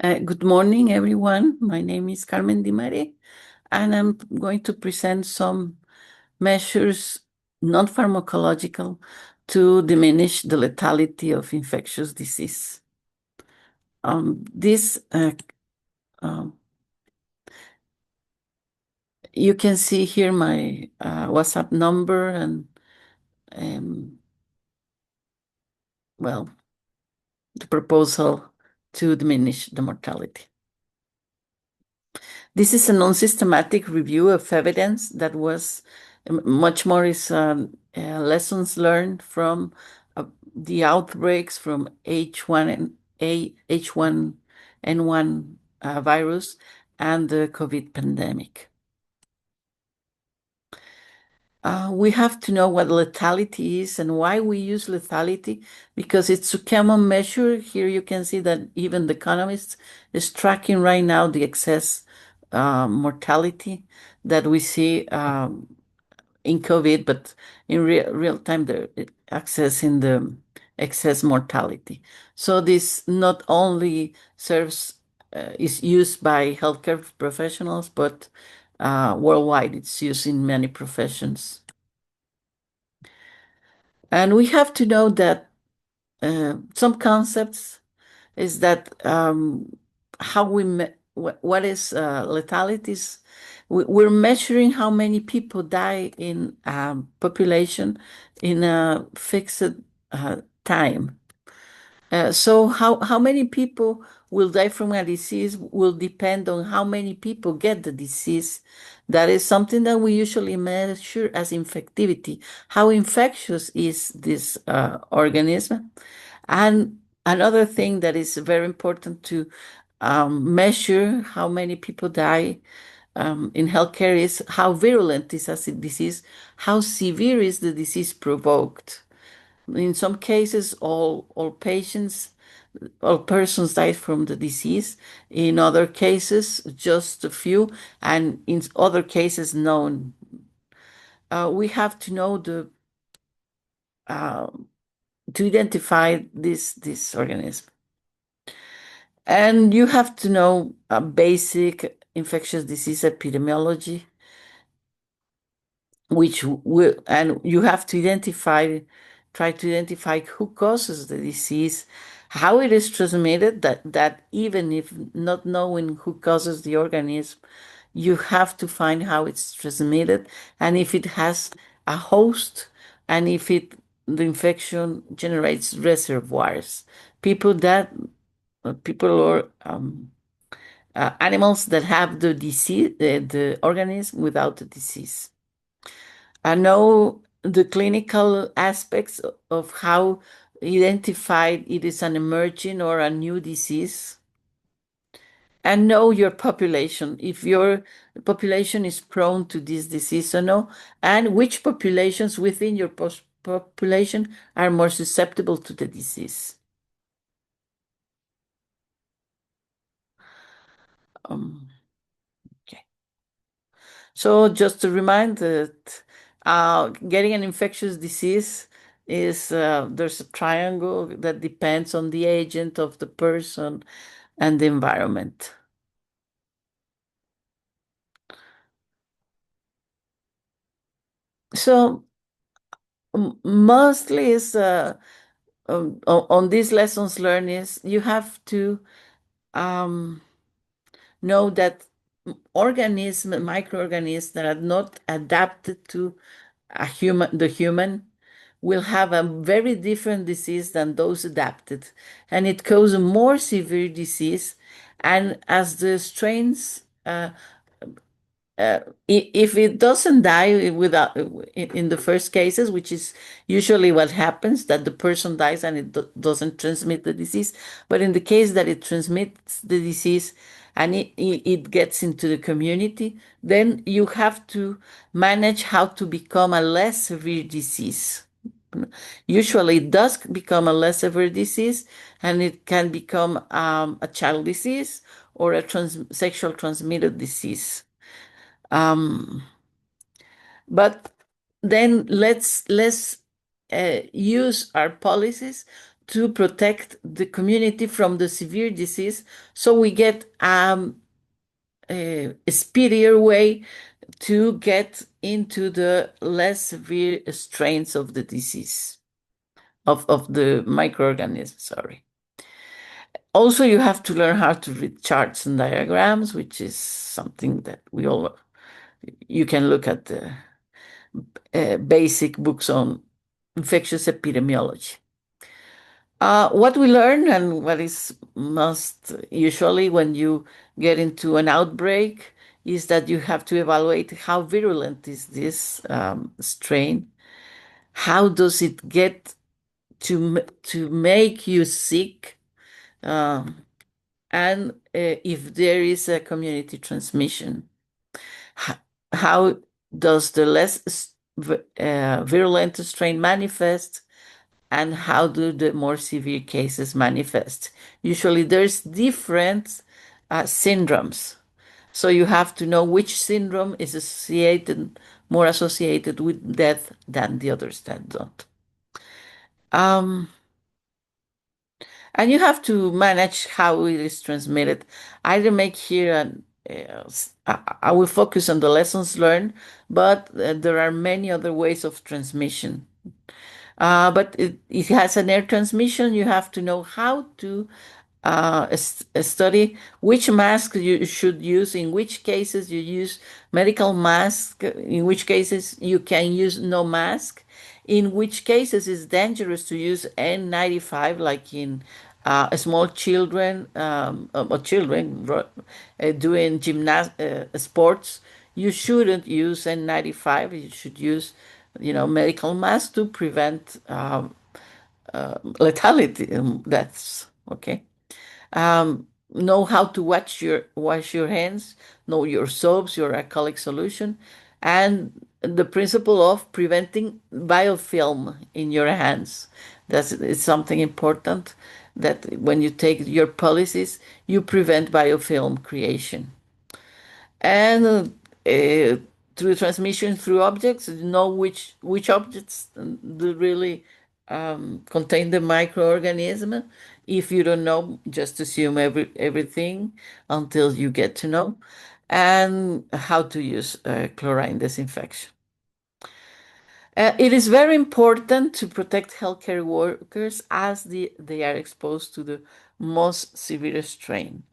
Good morning, everyone. My name is Carmen Dimare, and I'm going to present some measures, non-pharmacological, to diminish the lethality of infectious disease. This um, you can see here my WhatsApp number and um, well, the proposal to diminish the mortality. This is a non-systematic review of evidence that was much more is lessons learned from the outbreaks from AH1N1 virus and the COVID pandemic. We have to know what lethality is and why we use lethality, because it's a common measure. Here you can see that even The Economist is tracking right now the excess mortality that we see in COVID, but in real time, the excess in the excess mortality. So this not only serves is used by healthcare professionals, but worldwide it's used in many professions. And we have to know that some concepts is that how what is lethality is we're measuring how many people die in population in a fixed time. So how many people will die from a disease will depend on how many people get the disease. That is something that we usually measure as infectivity. How infectious is this organism? And another thing that is very important to measure how many people die in healthcare is how virulent is a disease, how severe is the disease provoked. In some cases, all patients, all persons died from the disease. In other cases, just a few, and in other cases, none. We have to know uh, to identify this organism. And you have to know a basic infectious disease epidemiology, which will, and you have to try to identify who causes the disease, how it is transmitted, that even if not knowing who causes the organism, you have to find how it's transmitted, and if it has a host, and if the infection generates reservoirs, people that people or animals that have the disease, the organism without the disease. I know the clinical aspects of how identified it is an emerging or a new disease, and know your population, if your population is prone to this disease or no, and which populations within your population are more susceptible to the disease. Um, okay. So just to remind that getting an infectious disease is there's a triangle that depends on the agent of the person and the environment. So mostly is on these lessons learned is you have to um, know that microorganisms that are not adapted to the human will have a very different disease than those adapted, and it causes more severe disease. And as the strains if it doesn't die without in the first cases, which is usually what happens, that the person dies and it doesn't transmit the disease, but in the case that it transmits the disease and it gets into the community, then you have to manage how to become a less severe disease. Usually it does become a less severe disease, and it can become a child disease or a sexual transmitted disease. But then let's use our policies to protect the community from the severe disease, so we get a speedier way to get into the less severe strains of the disease, of the microorganism, sorry. Also, you have to learn how to read charts and diagrams, which is something that you can look at the basic books on infectious epidemiology. What we learn and what is must usually when you get into an outbreak is that you have to evaluate how virulent is this strain. How does it get to make you sick? And if there is a community transmission, how does the less virulent strain manifest, and how do the more severe cases manifest? Usually there's different syndromes. So you have to know which syndrome is more associated with death than the others that don't. And you have to manage how it is transmitted. I will make here I will focus on the lessons learned, but there are many other ways of transmission. But it has an air transmission. You have to know how to study which mask you should use, in which cases you use medical mask, in which cases you can use no mask, in which cases it's dangerous to use N95, like in small children or children doing sports. You shouldn't use N95. You should use, medical mask to prevent lethality. That's okay. Know how to wash your hands, know your soaps, your alcoholic solution, and the principle of preventing biofilm in your hands. That's it's something important, that when you take your policies, you prevent biofilm creation. And through transmission through objects, know which objects do really contain the microorganism. If you don't know, just assume everything until you get to know, and how to use chlorine disinfection. It is very important to protect healthcare workers as they are exposed to the most severe strain.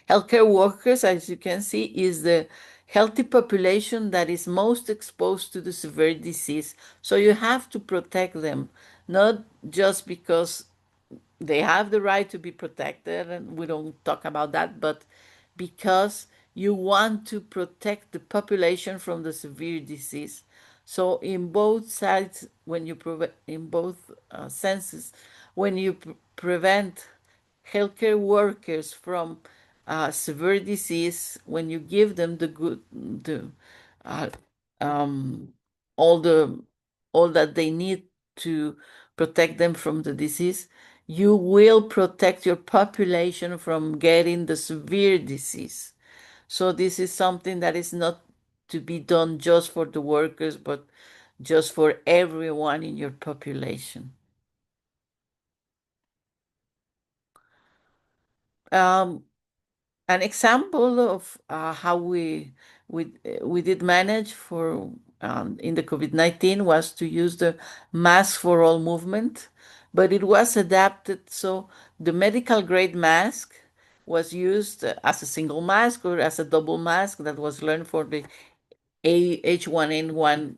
Healthcare workers, as you can see, is the healthy population that is most exposed to the severe disease. So you have to protect them, not just because they have the right to be protected, and we don't talk about that, but because you want to protect the population from the severe disease. So in both sides, in both senses, when you prevent healthcare workers from severe disease, when you give them uh, um, all the all that they need to protect them from the disease, you will protect your population from getting the severe disease. So this is something that is not to be done just for the workers, but just for everyone in your population. Um, an example of how we did manage for in the COVID-19 was to use the mask for all movement, but it was adapted so the medical grade mask was used as a single mask or as a double mask that was learned for the AH1N1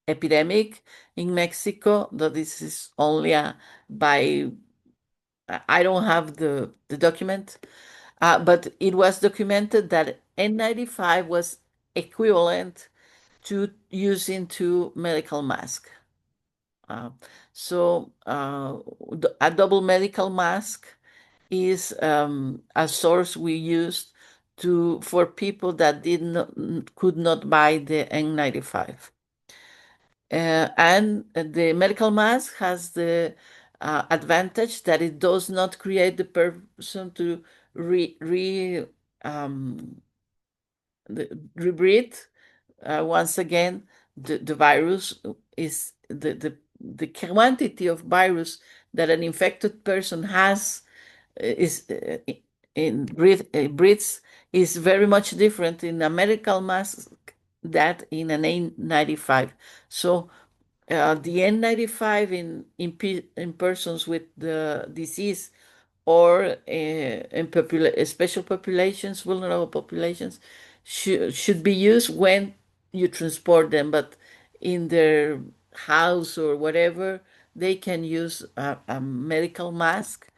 epidemic in Mexico. Though this is only by I don't have the document, but it was documented that N95 was equivalent to using two medical masks. Uh, a double medical mask is a source we used for people that could not buy the N95. And the medical mask has the advantage that it does not create the person to um, rebreathe. Once again, the virus is the quantity of virus that an infected person has is breathes is very much different in a medical mask that in an N95. So the N95 in persons with the disease or in special populations, vulnerable populations, should be used when you transport them, but in their house or whatever, they can use a medical mask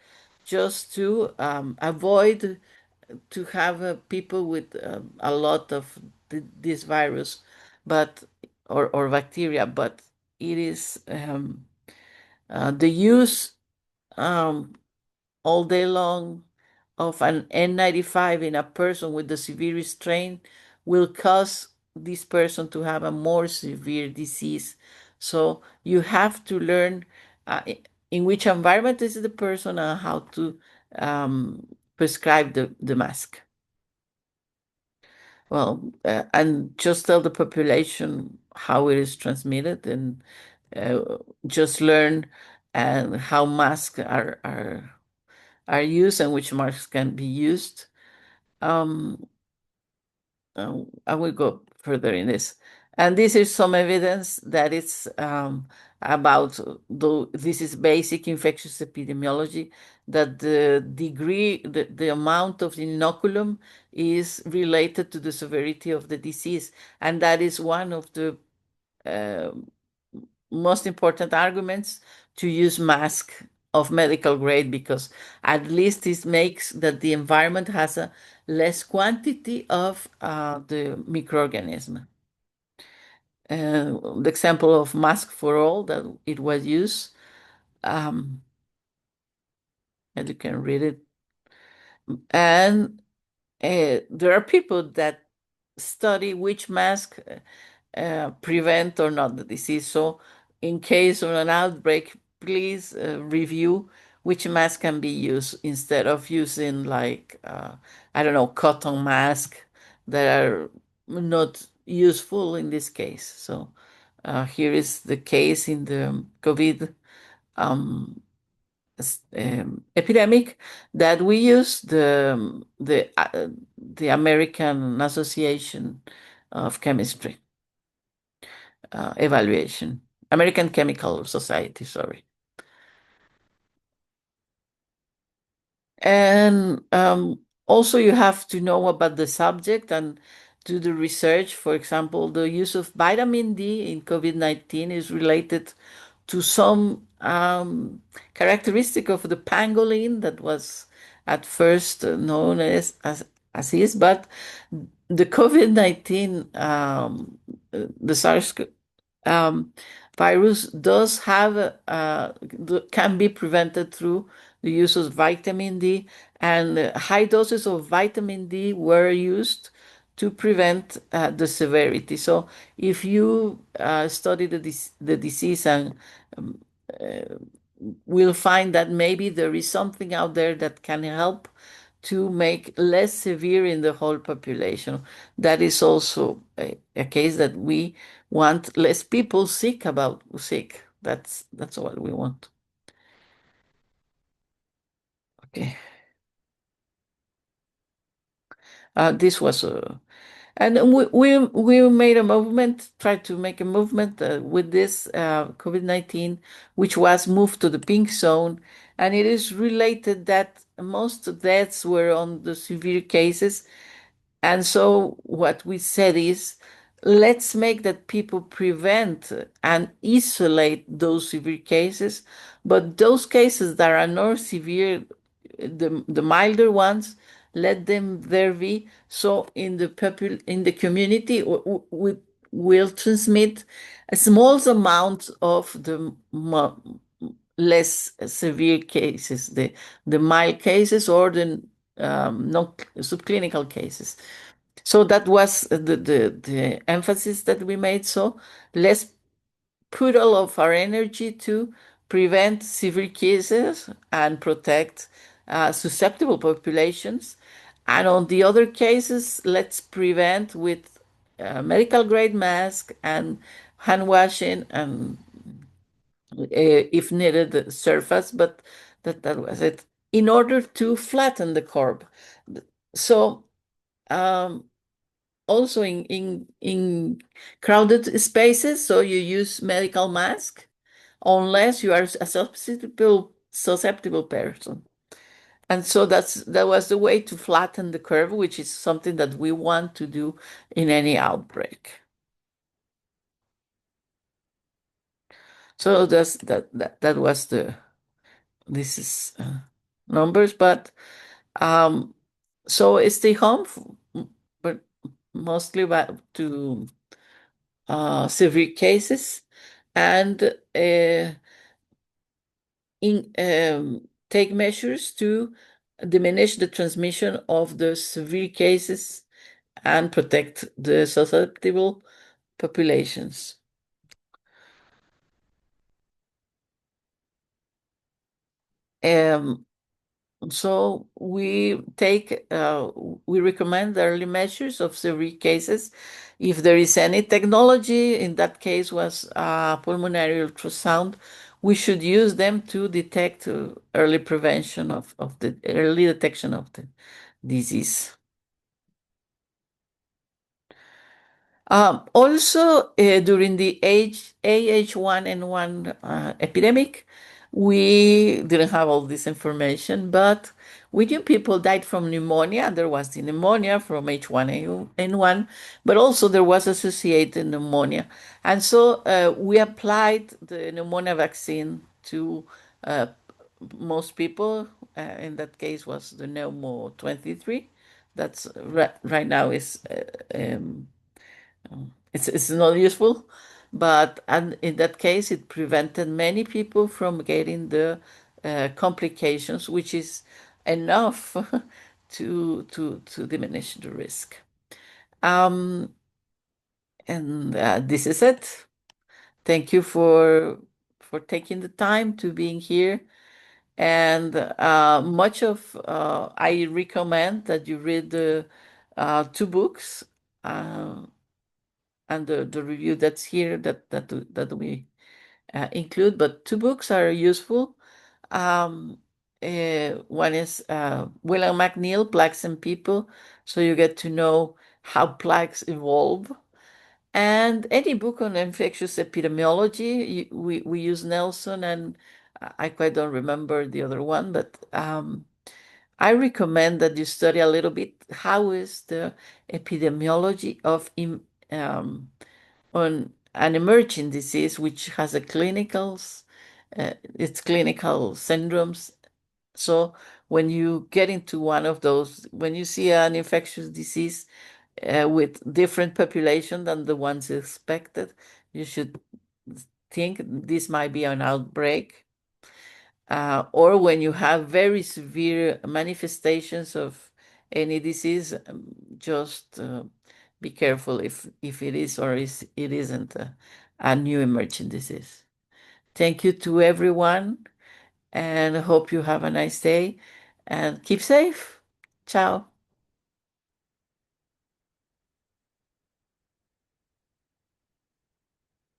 just to avoid to have people with a lot of this virus, but or bacteria. But it is the use um, all day long of an N95 in a person with the severe strain will cause this person to have a more severe disease. So you have to learn in which environment is the person and how to prescribe the mask. Well, and just tell the population how it is transmitted and uh, just learn and how masks are used and which marks can be used. Um, I will go further in this. And this is some evidence that it's about, though this is basic infectious epidemiology, that the degree, the amount of inoculum is related to the severity of the disease. And that is one of the uh, most important arguments to use mask of medical grade, because at least this makes that the environment has a less quantity of the microorganism. The example of mask for all that it was used, um, and you can read it. And there are people that study which mask prevent or not the disease. So, in case of an outbreak, please review which mask can be used instead of using, like, I don't know, cotton mask that are not useful in this case. So, here is the case in the COVID um, epidemic that we use the American Association of Chemistry evaluation, American Chemical Society, sorry. And also you have to know about the subject and do the research. For example, the use of vitamin D in COVID-19 is related to some characteristic of the pangolin that was at first known as is, but the COVID-19, the SARS um, virus does have can be prevented through the use of vitamin D, and high doses of vitamin D were used to prevent the severity. So if you study the disease and um, uh, we'll find that maybe there is something out there that can help to make less severe in the whole population. That is also a case that we want less people sick. That's what we want. Okay. This was and we made a movement, tried to make a movement with this COVID-19, which was moved to the pink zone, and it is related that most deaths were on the severe cases. And so what we said is, let's make that people prevent and isolate those severe cases, but those cases that are not severe, the milder ones, let them there be. So in the community, we will transmit a small amount of the less severe cases, the mild cases or the non subclinical cases. So that was the emphasis that we made. So let's put all of our energy to prevent severe cases and protect susceptible populations. And on the other cases, let's prevent with medical grade mask and hand washing and if needed, surface, but that was it. In order to flatten the curve. So um, also in crowded spaces, so you use medical mask unless you are a susceptible person. And so that was the way to flatten the curve, which is something that we want to do in any outbreak. So that was the this is numbers, but um, so stay home, but mostly to severe cases, and take measures to diminish the transmission of the severe cases and protect the susceptible populations. Um, So we recommend early measures of severe cases. If there is any technology, in that case was pulmonary ultrasound, we should use them to detect early prevention of the early detection of the disease. Also, during the AH1N1 epidemic, we didn't have all this information, but we knew people died from pneumonia. There was the pneumonia from H1N1, but also there was associated pneumonia. And so we applied the pneumonia vaccine to uh, most people. In that case was the Pneumo 23. That's right now is it's not useful, but and in that case, it prevented many people from getting the complications, which is enough to diminish the risk. Um, and this is it. Thank you for taking the time to being here. And much of I recommend that you read the two books. And the review that's here that we include. But two books are useful. Um, One is William McNeill, Plagues and People, so you get to know how plagues evolve. And any book on infectious epidemiology, we use Nelson, and I quite don't remember the other one, but I recommend that you study a little bit how is the epidemiology of on an emerging disease which has its clinical syndromes. So when you get into one of those, when you see an infectious disease with different population than the ones expected, you should think this might be an outbreak. Or when you have very severe manifestations of any disease, just be careful if it is or it isn't a new emerging disease. Thank you to everyone, and hope you have a nice day and keep safe. Ciao.